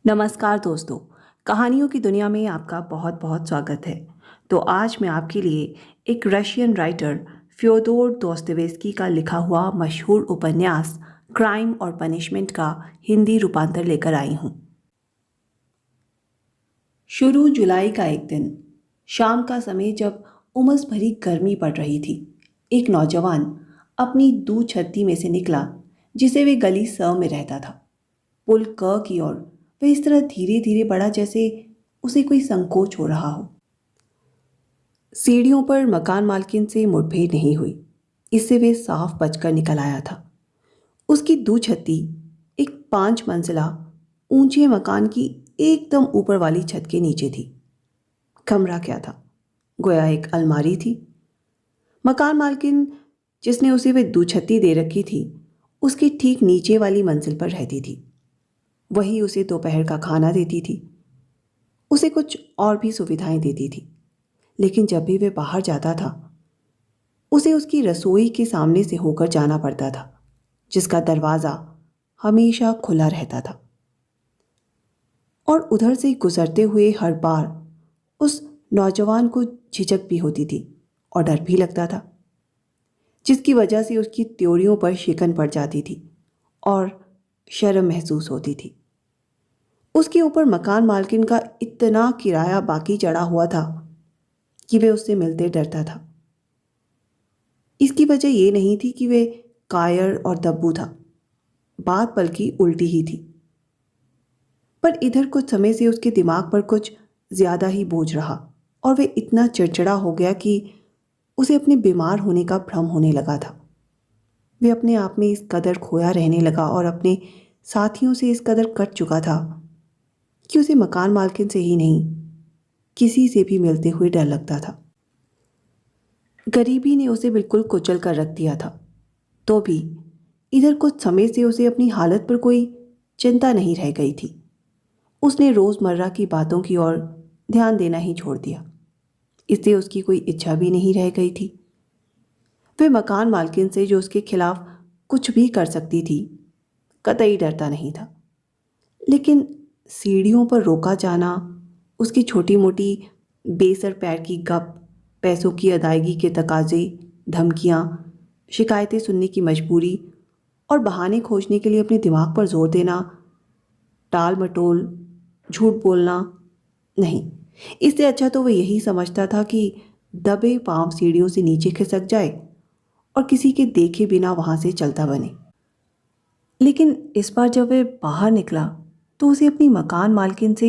नमस्कार दोस्तों, कहानियों की दुनिया में आपका बहुत बहुत स्वागत है। तो आज मैं आपके लिए एक रशियन राइटर फ्योदोर दोस्तोयेवस्की का लिखा हुआ मशहूर उपन्यास क्राइम और पनिशमेंट का हिंदी रूपांतर लेकर आई हूँ। शुरू जुलाई का एक दिन, शाम का समय जब उमस भरी गर्मी पड़ रही थी, एक नौजवान अपनी दूर छत्ती में से निकला जिसे वे गली स में रहता था। पुल क की ओर वह इस तरह धीरे धीरे बढ़ा जैसे उसे कोई संकोच हो रहा हो। सीढ़ियों पर मकान मालकिन से मुठभेड़ नहीं हुई, इससे वे साफ बचकर निकल आया था। उसकी दूछत्ती एक 5 मंजिला ऊंचे मकान की एकदम ऊपर वाली छत के नीचे थी। कमरा क्या था, गोया एक अलमारी थी। मकान मालकिन जिसने उसे वे दूछत्ती दे रखी थी, उसके ठीक नीचे वाली मंजिल पर रहती थी। वही उसे दोपहर का खाना देती थी, उसे कुछ और भी सुविधाएं देती थी। लेकिन जब भी वह बाहर जाता था, उसे उसकी रसोई के सामने से होकर जाना पड़ता था, जिसका दरवाज़ा हमेशा खुला रहता था। और उधर से गुजरते हुए हर बार उस नौजवान को झिझक भी होती थी और डर भी लगता था, जिसकी वजह से उसकी त्योरियों पर शिकन पड़ जाती थी और शर्म महसूस होती थी। उसके ऊपर मकान मालकिन का इतना किराया बाकी चढ़ा हुआ था कि वे उससे मिलते डरता था। इसकी वजह ये नहीं थी कि वे कायर और दब्बू था, बात बल्कि उल्टी ही थी। पर इधर कुछ समय से उसके दिमाग पर कुछ ज्यादा ही बोझ रहा और वे इतना चिड़चिड़ा हो गया कि उसे अपने बीमार होने का भ्रम होने लगा था। वे अपने आप में इस कदर खोया रहने लगा और अपने साथियों से इस कदर कट चुका था कि उसे मकान मालकिन से ही नहीं, किसी से भी मिलते हुए डर लगता था। गरीबी ने उसे बिल्कुल कुचल कर रख दिया था। तो भी इधर कुछ समय से उसे अपनी हालत पर कोई चिंता नहीं रह गई थी। उसने रोज़मर्रा की बातों की ओर ध्यान देना ही छोड़ दिया। इससे उसकी कोई इच्छा भी नहीं रह गई थी। वह मकान मालकिन से जो उसके खिलाफ कुछ भी कर सकती थी, कतई डरता नहीं था। लेकिन सीढ़ियों पर रोका जाना, उसकी छोटी मोटी बेसर पैर की गप, पैसों की अदायगी के तकाजे, धमकियाँ, शिकायतें सुनने की मजबूरी और बहाने खोजने के लिए अपने दिमाग पर जोर देना, टाल मटोल, झूठ बोलना, नहीं, इससे अच्छा तो वह यही समझता था कि दबे पांव सीढ़ियों से नीचे खिसक जाए और किसी के देखे बिना वहां से चलता बने। लेकिन इस बार जब वह बाहर निकला तो उसे अपनी मकान मालकिन से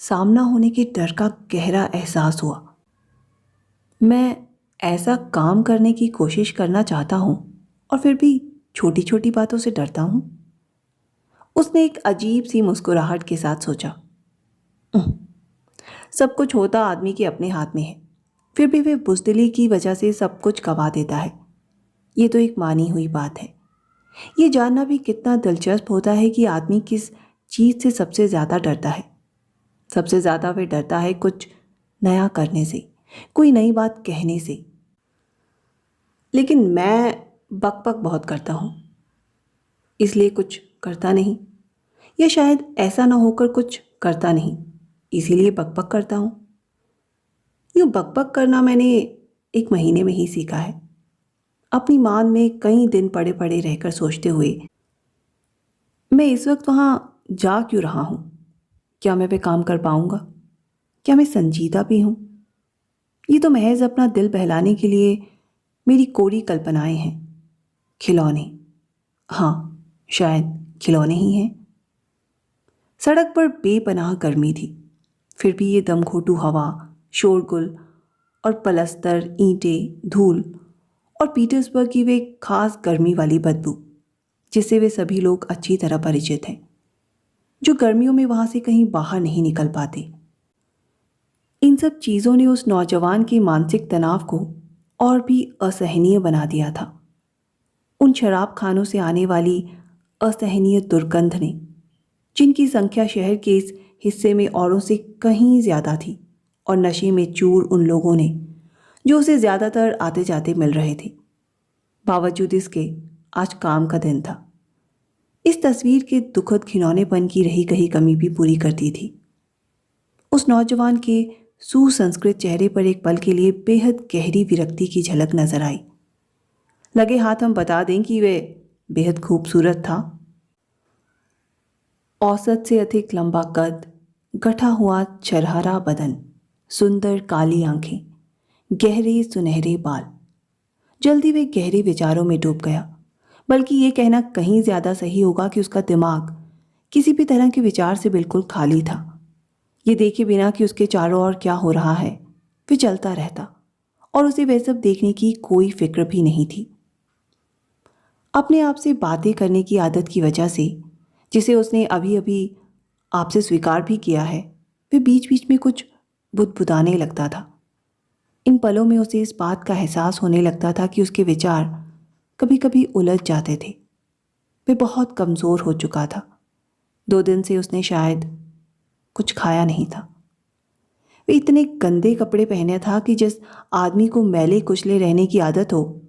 सामना होने के डर का गहरा एहसास हुआ। मैं ऐसा काम करने की कोशिश करना चाहता हूँ और फिर भी छोटी छोटी बातों से डरता हूँ। उसने एक अजीब सी मुस्कुराहट के साथ सोचा, सब कुछ होता आदमी के अपने हाथ में है, फिर भी वह बुज़दिली की वजह से सब कुछ गवा देता है। ये तो एक मानी हुई बात है। ये जानना भी कितना दिलचस्प होता है कि आदमी किस चीज़ से सबसे ज़्यादा डरता है। सबसे ज़्यादा वह डरता है कुछ नया करने से, कोई नई बात कहने से। लेकिन मैं बकबक बहुत करता हूँ, इसलिए कुछ करता नहीं, या शायद ऐसा ना होकर कुछ करता नहीं, इसीलिए बकबक करता हूँ। यूँ बकबक करना मैंने 1 महीने में ही सीखा है। अपनी मान में कई दिन पड़े पड़े रहकर सोचते हुए, मैं इस वक्त वहाँ जा क्यों रहा हूँ? क्या मैं पे काम कर पाऊँगा? क्या मैं संजीदा भी हूँ? ये तो महज अपना दिल बहलाने के लिए मेरी कोरी कल्पनाएं हैं, खिलौने। हाँ, शायद खिलौने ही हैं। सड़क पर बेपनाह गर्मी थी, फिर भी ये दमघोंटू हवा, शोरगुल और पलस्तर, ईंटें, धूल और पीटर्सबर्ग की वे खास गर्मी वाली बदबू, जिससे वे सभी लोग अच्छी तरह परिचित हैं, जो गर्मियों में वहां से कहीं बाहर नहीं निकल पाते। इन सब चीज़ों ने उस नौजवान के मानसिक तनाव को और भी असहनीय बना दिया था। उन शराब खानों से आने वाली असहनीय दुर्गंध ने, जिनकी संख्या शहर के इस हिस्से में औरों से कहीं ज़्यादा थी, और नशे में चूर उन लोगों ने जो उसे ज़्यादातर आते जाते मिल रहे थे। बावजूद इसके आज काम का दिन था। इस तस्वीर के दुखद घिनौनेपन की रही कही कमी भी पूरी करती थी। उस नौजवान के सुसंस्कृत चेहरे पर एक पल के लिए बेहद गहरी विरक्ति की झलक नजर आई। लगे हाथ हम बता दें कि वे बेहद खूबसूरत था। औसत से अधिक लंबा कद, गठा हुआ चरहरा बदन, सुंदर काली आंखें, गहरे सुनहरे बाल। जल्दी वे गहरे विचारों में डूब गया। बल्कि ये कहना कहीं ज्यादा सही होगा कि उसका दिमाग किसी भी तरह के विचार से बिल्कुल खाली था। ये देखे बिना कि उसके चारों ओर क्या हो रहा है, वे चलता रहता और उसे वह सब देखने की कोई फिक्र भी नहीं थी। अपने आप से बातें करने की आदत की वजह से, जिसे उसने अभी अभी आपसे स्वीकार भी किया है, वे बीच बीच में कुछ बुदबुदाने लगता था। इन पलों में उसे इस बात का एहसास होने लगता था कि उसके विचार कभी कभी उलझ जाते थे। वे बहुत कमज़ोर हो चुका था। 2 दिन से उसने शायद कुछ खाया नहीं था। वे इतने गंदे कपड़े पहने था कि जिस आदमी को मैले कुचले रहने की आदत हो,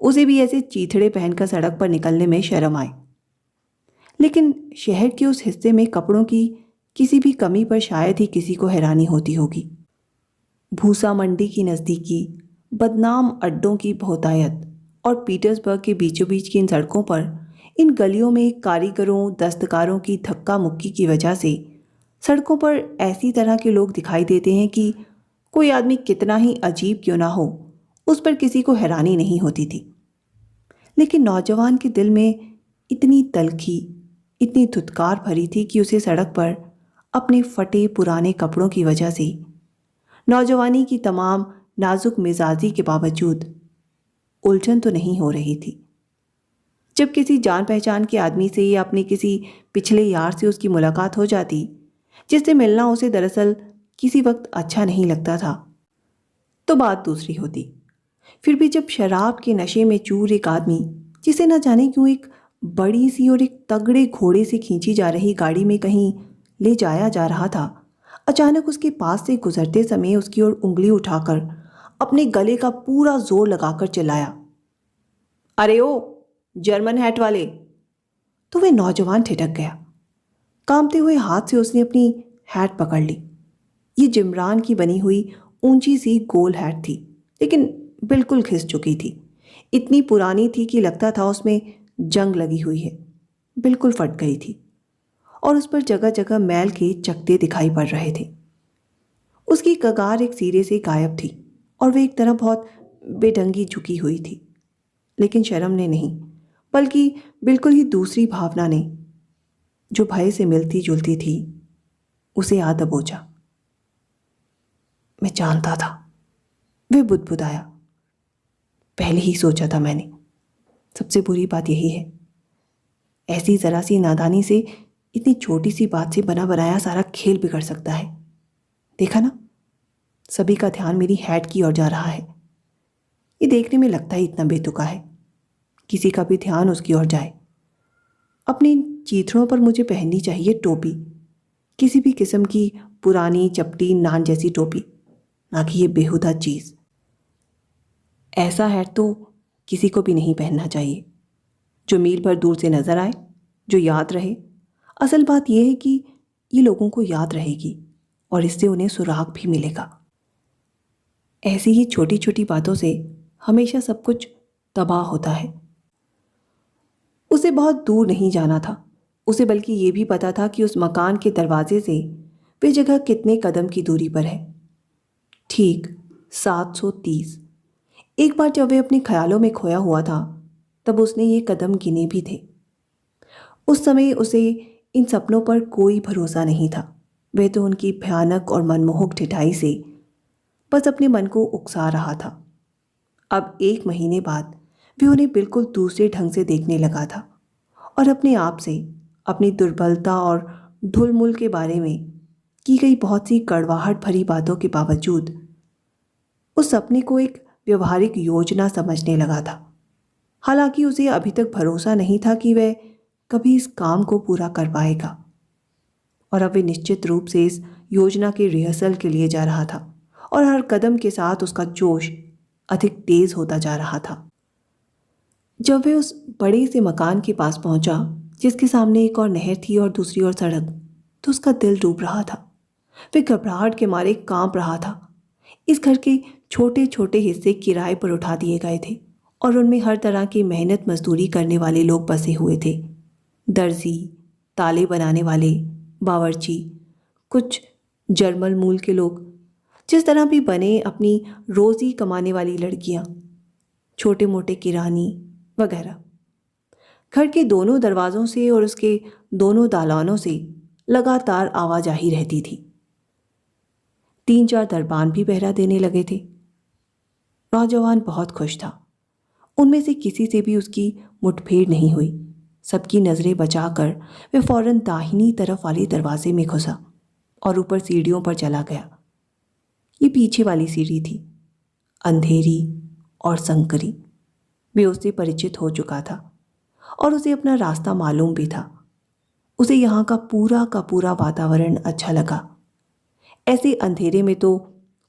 उसे भी ऐसे चीथड़े पहनकर सड़क पर निकलने में शर्म आए। लेकिन शहर के उस हिस्से में कपड़ों की किसी भी कमी पर शायद ही किसी को हैरानी होती होगी। भूसा मंडी की नज़दीकी, बदनाम अड्डों की बहुतायत और पीटर्सबर्ग के बीचों बीच की इन सड़कों पर, इन गलियों में कारीगरों दस्तकारों की धक्का मुक्की की वजह से सड़कों पर ऐसी तरह के लोग दिखाई देते हैं कि कोई आदमी कितना ही अजीब क्यों ना हो, उस पर किसी को हैरानी नहीं होती थी। लेकिन नौजवान के दिल में इतनी तलखी, इतनी धुतकार भरी थी कि उसे सड़क पर अपने फटे पुराने कपड़ों की वजह से, नौजवानी की तमाम नाजुक मिजाजी के बावजूद, उलझन तो नहीं हो रही थी। जब किसी जान पहचान के आदमी से या अपने किसी पिछले यार से उसकी मुलाकात हो जाती, जिससे मिलना उसे दरअसल किसी वक्त अच्छा नहीं लगता था, तो बात दूसरी होती। फिर भी जब शराब के नशे में चूर एक आदमी, जिसे न जाने क्यों एक बड़ी सी और एक तगड़े घोड़े से खींची जा रही गाड़ी में कहीं ले जाया जा रहा था, अचानक उसके पास से गुजरते समय उसकी ओर उंगली उठाकर अपने गले का पूरा जोर लगाकर चिल्लाया, अरे ओ जर्मन हैट वाले। तो वह नौजवान ठिठक गया। कांपते हुए हाथ से उसने अपनी हैट पकड़ ली। ये जिमरान की बनी हुई ऊंची सी गोल हैट थी, लेकिन बिल्कुल घिस चुकी थी। इतनी पुरानी थी कि लगता था उसमें जंग लगी हुई है। बिल्कुल फट गई थी और उस पर जगह जगह मैल के चकते दिखाई पड़ रहे थे। उसकी कगार एक सिरे से गायब थी और वह एक तरह बहुत बेढंगी झुकी हुई थी। लेकिन शर्म ने नहीं, बल्कि बिल्कुल ही दूसरी भावना ने, जो भय से मिलती जुलती थी, उसे आ दबोचा। मैं जानता था, वह बुदबुदाया। पहले ही सोचा था मैंने। सबसे बुरी बात यही है, ऐसी जरा सी नादानी से इतनी छोटी सी बात से बना बनाया सारा खेल बिगड़ सकता है। देखा ना, सभी का ध्यान मेरी हैट की ओर जा रहा है। ये देखने में लगता ही इतना बेतुका है, किसी का भी ध्यान उसकी ओर जाए। अपने चीथड़ों पर मुझे पहननी चाहिए टोपी, किसी भी किस्म की पुरानी चपटी नान जैसी टोपी, ना कि ये बेहुदा चीज़। ऐसा हैट तो किसी को भी नहीं पहनना चाहिए, जो मील भर दूर से नजर आए, जो याद रहे। असल बात यह है कि ये लोगों को याद रहेगी और इससे उन्हें सुराग भी मिलेगा। ऐसी ही छोटी छोटी बातों से हमेशा सब कुछ तबाह होता है। उसे बहुत दूर नहीं जाना था। उसे बल्कि ये भी पता था कि उस मकान के दरवाजे से वे जगह कितने कदम की दूरी पर है। ठीक 730। एक बार जब वे अपने ख्यालों में खोया हुआ था, तब उसने ये कदम गिने भी थे। उस समय उसे इन सपनों पर कोई भरोसा नहीं था। वह तो उनकी भयानक और मनमोहक ठिठाई से बस अपने मन को उकसा रहा था। अब 1 महीने बाद वे उन्हें बिल्कुल दूसरे ढंग से देखने लगा था और अपने आप से, अपनी दुर्बलता और ढुलमुल के बारे में की गई बहुत सी कड़वाहट भरी बातों के बावजूद उस सपने को एक व्यवहारिक योजना समझने लगा था। हालांकि उसे अभी तक भरोसा नहीं था कि वह कभी इस काम को पूरा कर पाएगा, और अब वे निश्चित रूप से इस योजना के रिहर्सल के लिए जा रहा था और हर कदम के साथ उसका जोश अधिक तेज होता जा रहा था। जब वे उस बड़े से मकान के पास पहुंचा जिसके सामने एक और नहर थी और दूसरी ओर सड़क, तो उसका दिल डूब रहा था। वह घबराहट के मारे कांप रहा था। इस घर के छोटे छोटे हिस्से किराए पर उठा दिए गए थे और उनमें हर तरह की मेहनत मजदूरी करने वाले लोग बसे हुए थे। दर्जी, ताले बनाने वाले, बावर्ची, कुछ जर्मन मूल के लोग, जिस तरह भी बने अपनी रोजी कमाने वाली लड़कियां, छोटे मोटे किरानी वगैरह। घर के दोनों दरवाजों से और उसके दोनों दालानों से लगातार आवाजाही रहती थी। 3-4 दरबान भी पहरा देने लगे थे। नौजवान बहुत खुश था। उनमें से किसी से भी उसकी मुठभेड़ नहीं हुई। सबकी नजरें बचाकर वह फौरन दाहिनी तरफ वाले दरवाजे में घुसा और ऊपर सीढ़ियों पर चला गया। ये पीछे वाली सीढ़ी थी, अंधेरी और संकरी। वे उससे परिचित हो चुका था और उसे अपना रास्ता मालूम भी था। उसे यहाँ का पूरा वातावरण अच्छा लगा। ऐसे अंधेरे में तो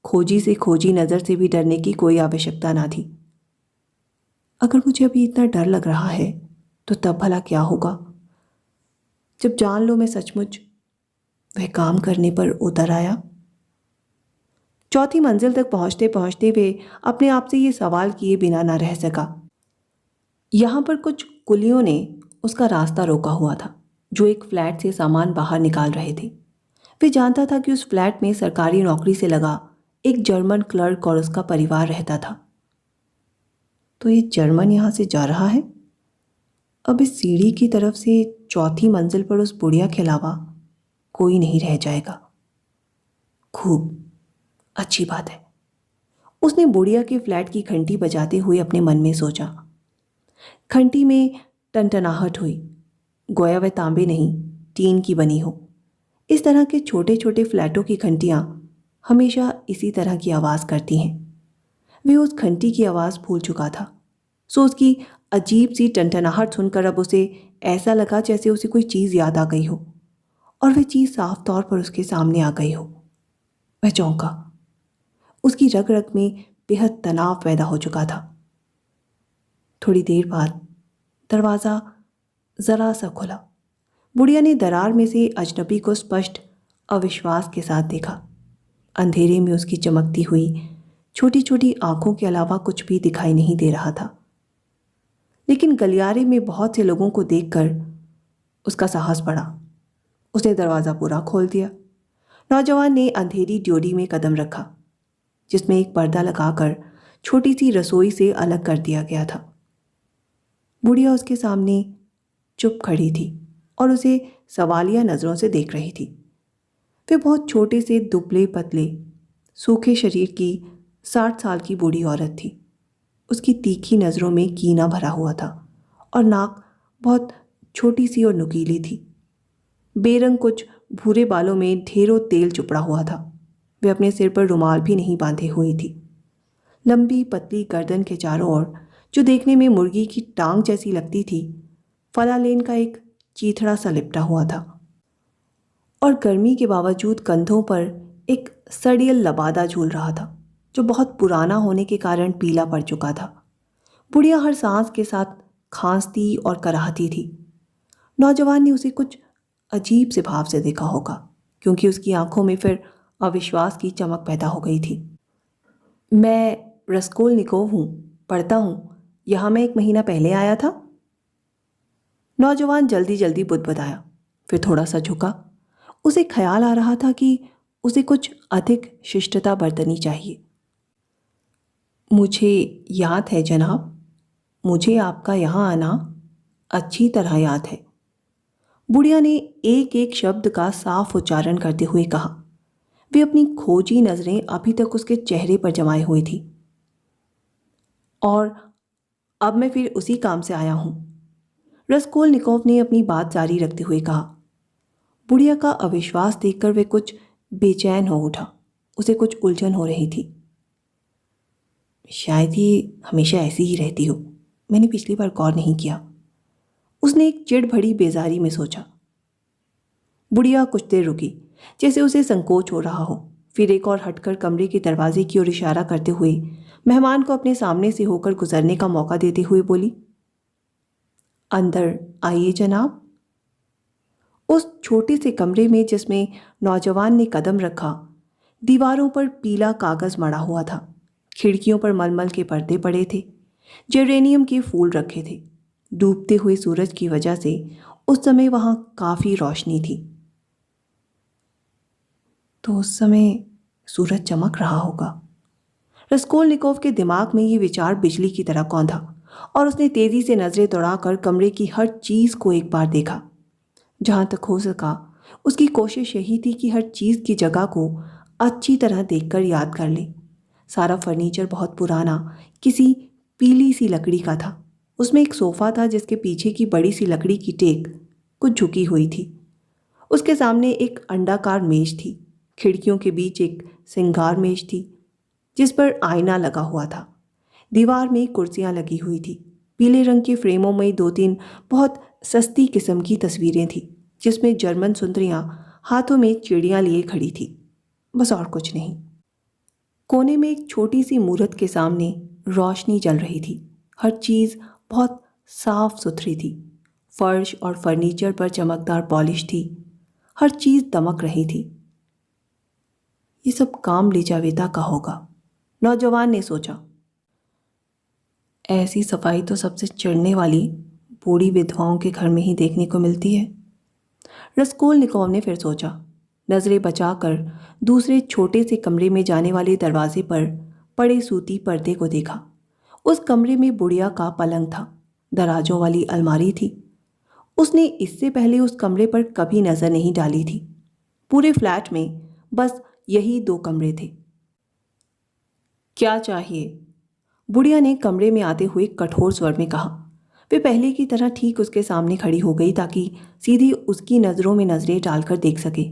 खोजी से खोजी नज़र से भी डरने की कोई आवश्यकता ना थी। अगर मुझे अभी इतना डर लग रहा है तो तब भला क्या होगा जब जान लो मैं सचमुच वह काम करने पर उतर आया। चौथी मंजिल तक पहुंचते पहुंचते वे अपने आप से ये सवाल किए बिना ना रह सका। यहाँ पर कुछ कुलियों ने उसका रास्ता रोका हुआ था, जो एक फ्लैट से सामान बाहर निकाल रहे थे। वे जानता था कि उस फ्लैट में सरकारी नौकरी से लगा एक जर्मन क्लर्क और उसका परिवार रहता था। तो ये जर्मन यहाँ से जा रहा है। अब इस सीढ़ी की तरफ से चौथी मंजिल पर उस बुढ़िया के अलावा कोई नहीं रह जाएगा। खूब अच्छी बात है, उसने बुढ़िया के फ्लैट की घंटी बजाते हुए अपने मन में सोचा। घंटी में टनटनाहट हुई, गोया वह तांबे नहीं टीन की बनी हो। इस तरह के छोटे छोटे फ्लैटों की घंटियां हमेशा इसी तरह की आवाज़ करती हैं। वह उस घंटी की आवाज़ भूल चुका था, सो उसकी अजीब सी टनटनाहट सुनकर अब उसे ऐसा लगा जैसे उसे कोई चीज़ याद आ गई हो और वह चीज़ साफ तौर पर उसके सामने आ गई हो। वह चौंका। उसकी रग रग में बेहद तनाव पैदा हो चुका था। थोड़ी देर बाद दरवाज़ा ज़रा सा खुला। बुढ़िया ने दरार में से अजनबी को स्पष्ट अविश्वास के साथ देखा। अंधेरे में उसकी चमकती हुई छोटी छोटी आंखों के अलावा कुछ भी दिखाई नहीं दे रहा था, लेकिन गलियारे में बहुत से लोगों को देखकर उसका साहस बढ़ा। उसने दरवाज़ा पूरा खोल दिया। नौजवान ने अंधेरी ड्योढ़ी में कदम रखा, जिसमें एक पर्दा लगाकर छोटी सी रसोई से अलग कर दिया गया था। बुढ़िया उसके सामने चुप खड़ी थी और उसे सवालिया नज़रों से देख रही थी। वे बहुत छोटे से दुबले पतले सूखे शरीर की 60 साल की बूढ़ी औरत थी। उसकी तीखी नज़रों में कीना भरा हुआ था और नाक बहुत छोटी सी और नुकीली थी। बेरंग कुछ भूरे बालों में ढेरों तेल चुपड़ा हुआ था। वे अपने सिर पर रुमाल भी नहीं बांधे हुई थी। लंबी पतली गर्दन के चारों ओर, जो देखने में मुर्गी की टांग जैसी लगती थी, फलालेन का एक चीथड़ा सा लिपटा हुआ था और गर्मी के बावजूद कंधों पर एक सड़ियल लबादा झूल रहा था, जो बहुत पुराना होने के कारण पीला पड़ चुका था। बुढ़िया हर सांस के साथ खांसती और कराहती थी। नौजवान ने उसे कुछ अजीब से भाव से देखा होगा, क्योंकि उसकी आंखों में फिर अविश्वास की चमक पैदा हो गई थी। मैं रस्कोलनिकोव हूँ, पढ़ता हूँ। यहाँ मैं 1 महीना पहले आया था। नौजवान जल्दी जल्दी बुदबुदाया, फिर थोड़ा सा झुका। उसे ख्याल आ रहा था कि उसे कुछ अधिक शिष्टता बरतनी चाहिए। मुझे याद है जनाब, मुझे आपका यहाँ आना अच्छी तरह याद है। बुढ़िया ने एक एक शब्द का साफ उच्चारण करते हुए कहा। वे अपनी खोजी नज़रें अभी तक उसके चेहरे पर जमाए हुई थी। और अब मैं फिर उसी काम से आया हूँ, रस्कोलनिकोव ने अपनी बात जारी रखते हुए कहा। बुढ़िया का अविश्वास देखकर वे कुछ बेचैन हो उठा। उसे कुछ उलझन हो रही थी। शायद ये हमेशा ऐसी ही रहती हो, मैंने पिछली बार गौर नहीं किया, उसने एक चिढ़ भरी बेजारी में सोचा। बुढ़िया कुछ देर रुकी, जैसे उसे संकोच हो रहा हो। फिर एक और हटकर कमरे के दरवाजे की ओर इशारा करते हुए मेहमान को अपने सामने से होकर गुजरने का मौका देते हुए बोली, अंदर आइए जनाब। उस छोटे से कमरे में जिसमें नौजवान ने कदम रखा, दीवारों पर पीला कागज मड़ा हुआ था। खिड़कियों पर मलमल के पर्दे पड़े थे, जेरेनियम के फूल रखे थे। डूबते हुए सूरज की वजह से उस समय वहां काफी रोशनी थी। तो उस समय सूरज चमक रहा होगा। रस्कोलनिकोव के दिमाग में ये विचार बिजली की तरह कौंधा और उसने तेजी से नजरें दौड़ाकर कमरे की हर चीज को एक बार देखा। जहां तक हो सका उसकी कोशिश यही थी कि हर चीज की जगह को अच्छी तरह देखकर याद कर ले। सारा फर्नीचर बहुत पुराना, किसी पीली सी लकड़ी का था। उसमें एक सोफा था जिसके पीछे की बड़ी सी लकड़ी की टेक कुछ झुकी हुई थी। उसके सामने एक अंडाकार मेज थी। खिड़कियों के बीच एक सिंगार मेज थी जिस पर आईना लगा हुआ था। दीवार में कुर्सियां लगी हुई थी। पीले रंग के फ्रेमों में 2-3 बहुत सस्ती किस्म की तस्वीरें थी जिसमें जर्मन सुंदरियां हाथों में चिड़ियां लिए खड़ी थी, बस और कुछ नहीं। कोने में एक छोटी सी मूर्त के सामने रोशनी जल रही थी। हर चीज बहुत साफ सुथरी थी। फर्श और फर्नीचर पर चमकदार पॉलिश थी। हर चीज दमक रही थी। ये सब काम लिजावेता का होगा, नौजवान ने सोचा। ऐसी सफाई तो सबसे चिढ़ने वाली बूढ़ी विधवाओं के घर में ही देखने को मिलती है। रस्कोलनिकोव ने फिर सोचा। नजरें बचाकर दूसरे छोटे से कमरे में जाने वाले दरवाजे पर पड़े सूती पर्दे को देखा। उस कमरे में बुढ़िया का पलंग था, दराजों वाली अलमारी थी। उसने इससे पहले उस कमरे पर कभी नजर नहीं डाली थी। पूरे फ्लैट में बस यही 2 कमरे थे। क्या चाहिए? बुढ़िया ने कमरे में आते हुए कठोर स्वर में कहा। वे पहले की तरह ठीक उसके सामने खड़ी हो गई ताकि सीधी उसकी नजरों में नजरें डालकर देख सके।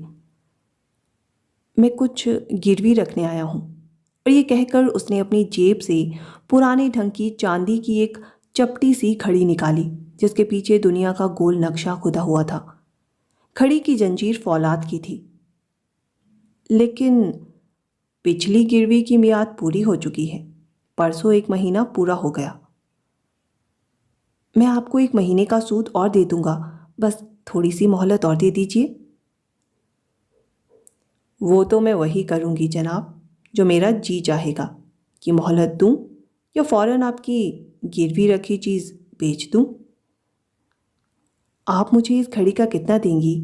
मैं कुछ गिरवी रखने आया हूं। और ये कहकर उसने अपनी जेब से पुराने ढंग की चांदी की एक चपटी सी घड़ी निकाली जिसके पीछे दुनिया का गोल नक्शा खुदा हुआ था। घड़ी की जंजीर फौलाद की थी। लेकिन पिछली गिरवी की मियाद पूरी हो चुकी है। परसों 1 महीना पूरा हो गया। मैं आपको 1 महीने का सूद और दे दूंगा, बस थोड़ी सी मोहलत और दे दीजिए। वो तो मैं वही करूंगी जनाब जो मेरा जी चाहेगा, कि मोहलत दूं या फौरन आपकी गिरवी रखी चीज बेच दूं। आप मुझे इस घड़ी का कितना देंगी?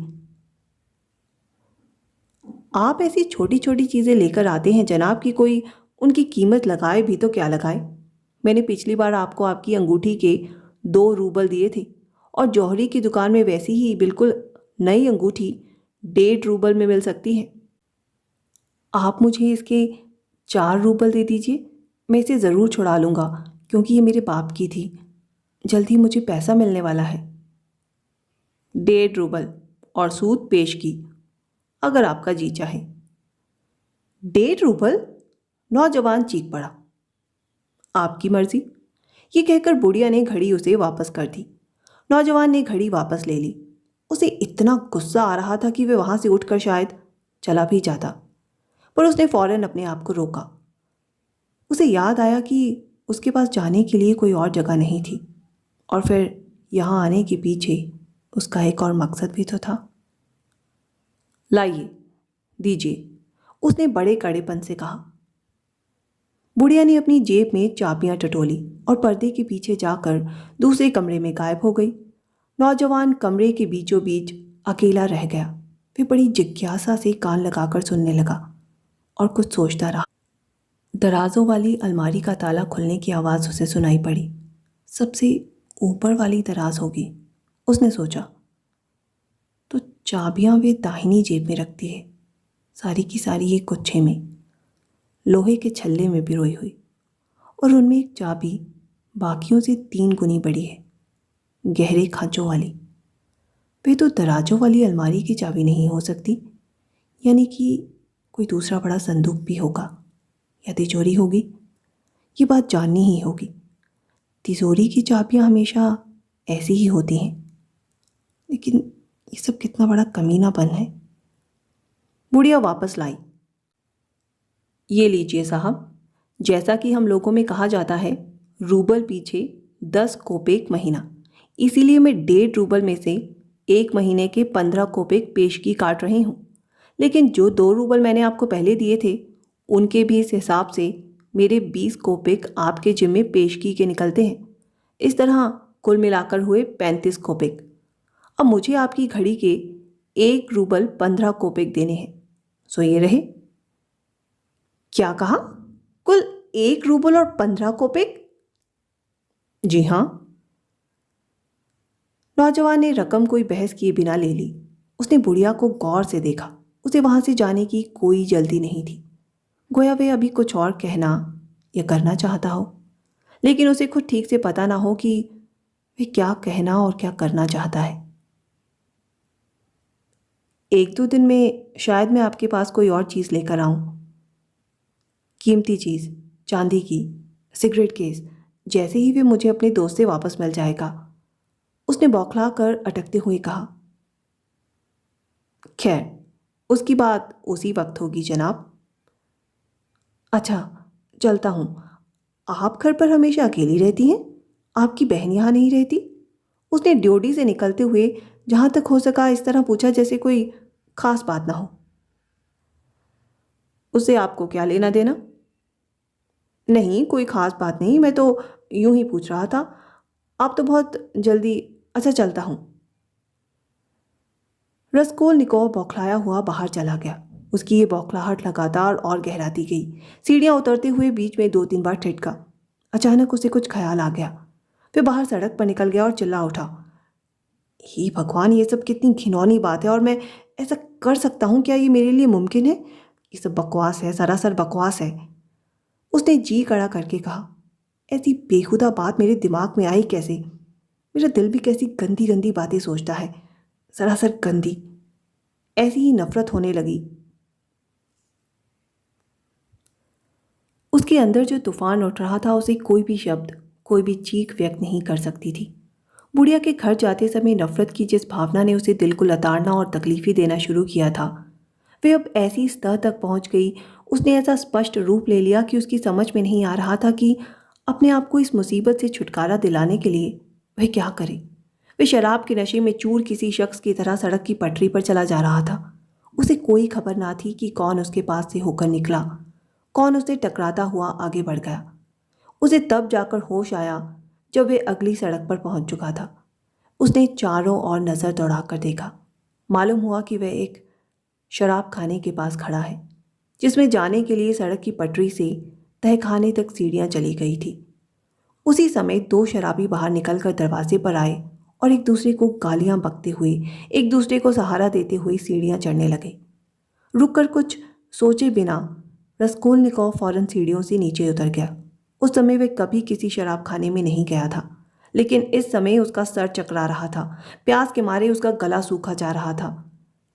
आप ऐसी छोटी छोटी चीजें लेकर आते हैं जनाब कि कोई उनकी कीमत लगाए भी तो क्या लगाए। मैंने पिछली बार आपको आपकी अंगूठी के 2 रूबल दिए थे और जौहरी की दुकान में वैसी ही बिल्कुल नई अंगूठी 1.5 रूबल में मिल सकती है। आप मुझे इसके 4 रूबल दे दीजिए। मैं इसे ज़रूर छुड़ा लूँगा क्योंकि ये मेरे बाप की थी। जल्दी मुझे पैसा मिलने वाला है। 1.5 रूबल और सूद पेश की, अगर आपका जी चाहे। 1.5 रूबल? नौजवान चीख पड़ा। आपकी मर्जी। ये कहकर बुढ़िया ने घड़ी उसे वापस कर दी। नौजवान ने घड़ी वापस ले ली। उसे इतना गुस्सा आ रहा था कि वे वहां से उठकर शायद चला भी जाता, पर उसने फौरन अपने आप को रोका। उसे याद आया कि उसके पास जाने के लिए कोई और जगह नहीं थी और फिर यहाँ आने के पीछे उसका एक और मकसद भी तो था। लाइए, दीजिए, उसने बड़े कड़ेपन से कहा। बुढ़िया ने अपनी जेब में चाबियां टटोली और पर्दे के पीछे जाकर दूसरे कमरे में गायब हो गई। नौजवान कमरे के बीचों बीच अकेला रह गया। वे बड़ी जिज्ञासा से कान लगाकर सुनने लगा और कुछ सोचता रहा। दराजों वाली अलमारी का ताला खुलने की आवाज़ उसे सुनाई पड़ी। सबसे ऊपर वाली दराज होगी, उसने सोचा। तो चाबियां वे दाहिनी जेब में रखती है, सारी की सारी एक गुच्छे में, लोहे के छल्ले में पिरोई हुई, और उनमें एक चाबी बाकियों से 3 गुनी बड़ी है, गहरे खांचों वाली। वे तो दराजों वाली अलमारी की चाबी नहीं हो सकती, यानी कि कोई दूसरा बड़ा संदूक भी होगा या तिजोरी होगी। ये बात जाननी ही होगी। तिजोरी की चाबियां हमेशा ऐसी ही होती हैं, लेकिन ये सब कितना बड़ा कमीनापन है। बुढ़िया वापस लाई। ये लीजिए साहब, जैसा कि हम लोगों में कहा जाता है, रूबल पीछे 10 कोपेक महीना, इसीलिए मैं 1.5 रूबल में से 1 महीने के 15 कोपेक पेशगी काट रही हूँ, लेकिन जो 2 रूबल मैंने आपको पहले दिए थे उनके भी इस हिसाब से मेरे 20 कोपेक आपके जिम्मे पेशगी के निकलते हैं। इस तरह कुल मिलाकर हुए 35 कोपेक। अब मुझे आपकी घड़ी के 1 रूबल 15 कोपेक देने हैं। सो ये रहे। क्या कहा? कुल 1 रूबल और 15 कोपेक? जी हाँ। नौजवान ने रकम कोई बहस किए बिना ले ली। उसने बुढ़िया को गौर से देखा। उसे वहां से जाने की कोई जल्दी नहीं थी। गोया वे अभी कुछ और कहना या करना चाहता हो, लेकिन उसे खुद ठीक से पता ना हो कि वे क्या कहना और क्या करना चाहता है। 1-2 दिन में शायद मैं आपके पास कोई और चीज़ लेकर आऊं। कीमती चीज़, चांदी की, सिगरेट केस, जैसे ही वे मुझे अपने दोस्त से वापस मिल जाएगा। उसने बौखला कर अटकते हुए कहा। खैर, उसकी बात उसी वक्त होगी जनाब। अच्छा, चलता हूँ। आप घर पर हमेशा अकेली रहती हैं? आपकी बहन यहाँ नहीं रहती? उसने ड्योढ़ी से निकलते हुए जहाँ तक हो सका इस तरह पूछा जैसे कोई खास बात ना हो। उससे आपको क्या लेना देना? नहीं, कोई खास बात नहीं, मैं तो यूं ही पूछ रहा था। आप तो बहुत जल्दी। अच्छा, चलता हूँ। रसकोलनिकोव बौखलाया हुआ बाहर चला गया। उसकी ये बौखलाहट लगातार और गहराती गई। सीढ़ियां उतरते हुए बीच में 2-3 बार ठिठका। अचानक उसे कुछ ख्याल आ गया। वे बाहर सड़क पर निकल गया और चिल्ला उठा। हे भगवान, ये सब कितनी घिनौनी बात है और मैं ऐसा कर सकता हूँ? क्या ये मेरे लिए मुमकिन है? ये सब बकवास है, सरासर बकवास है। उसने जी कड़ा करके कहा। ऐसी बेहुदा बात मेरे दिमाग में आई कैसे? मेरा दिल भी कैसी गंदी गंदी बातें सोचता है, सरासर गंदी। ऐसी ही नफरत होने लगी। उसके अंदर जो तूफान उठ रहा था उसे कोई भी शब्द, कोई भी चीख व्यक्त नहीं कर सकती थी। बुढ़िया के घर जाते समय नफरत की जिस भावना ने उसे दिल को लताड़ना और तकलीफें देना शुरू किया था, वे अब ऐसी स्तर तक पहुंच गई। उसने ऐसा स्पष्ट रूप ले लिया कि उसकी समझ में नहीं आ रहा था कि अपने आप को इस मुसीबत से छुटकारा दिलाने के लिए वह क्या करे। वे शराब के नशे में चूर किसी शख्स की तरह सड़क की पटरी पर चला जा रहा था। उसे कोई खबर ना थी कि कौन उसके पास से होकर निकला, कौन उसे टकराता हुआ आगे बढ़ गया। उसे तब जाकर होश आया जब वे अगली सड़क पर पहुंच चुका था। उसने चारों ओर नजर दौड़ाकर देखा। मालूम हुआ कि वह एक शराब खाने के पास खड़ा है, जिसमें जाने के लिए सड़क की पटरी से तहखाने तक सीढ़ियां चली गई थी। उसी समय 2 शराबी बाहर निकलकर दरवाजे पर आए और एक दूसरे को गालियां बकते हुए, एक दूसरे को सहारा देते हुए सीढ़ियां चढ़ने लगे। रुककर कुछ सोचे बिना रसकोलनिकोव फौरन सीढ़ियों से नीचे उतर गया। उस समय वह कभी किसी शराब खाने में नहीं गया था, लेकिन इस समय उसका सर चकरा रहा था। प्यास के मारे उसका गला सूखा जा रहा था।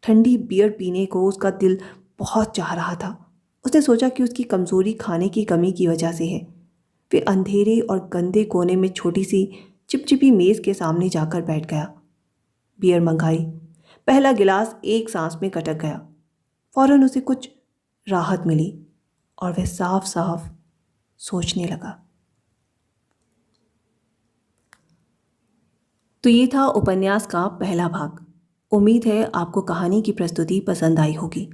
ठंडी बियर पीने को उसका दिल बहुत चाह रहा था। उसने सोचा कि उसकी कमजोरी खाने की कमी की वजह से है। वे अंधेरे और गंदे कोने में छोटी सी चिपचिपी मेज के सामने जाकर बैठ गया। बियर मंगाई। पहला गिलास एक सांस में कटक गया। फौरन उसे कुछ राहत मिली और वह साफ साफ सोचने लगा। तो ये था उपन्यास का पहला भाग। उम्मीद है आपको कहानी की प्रस्तुति पसंद आई होगी।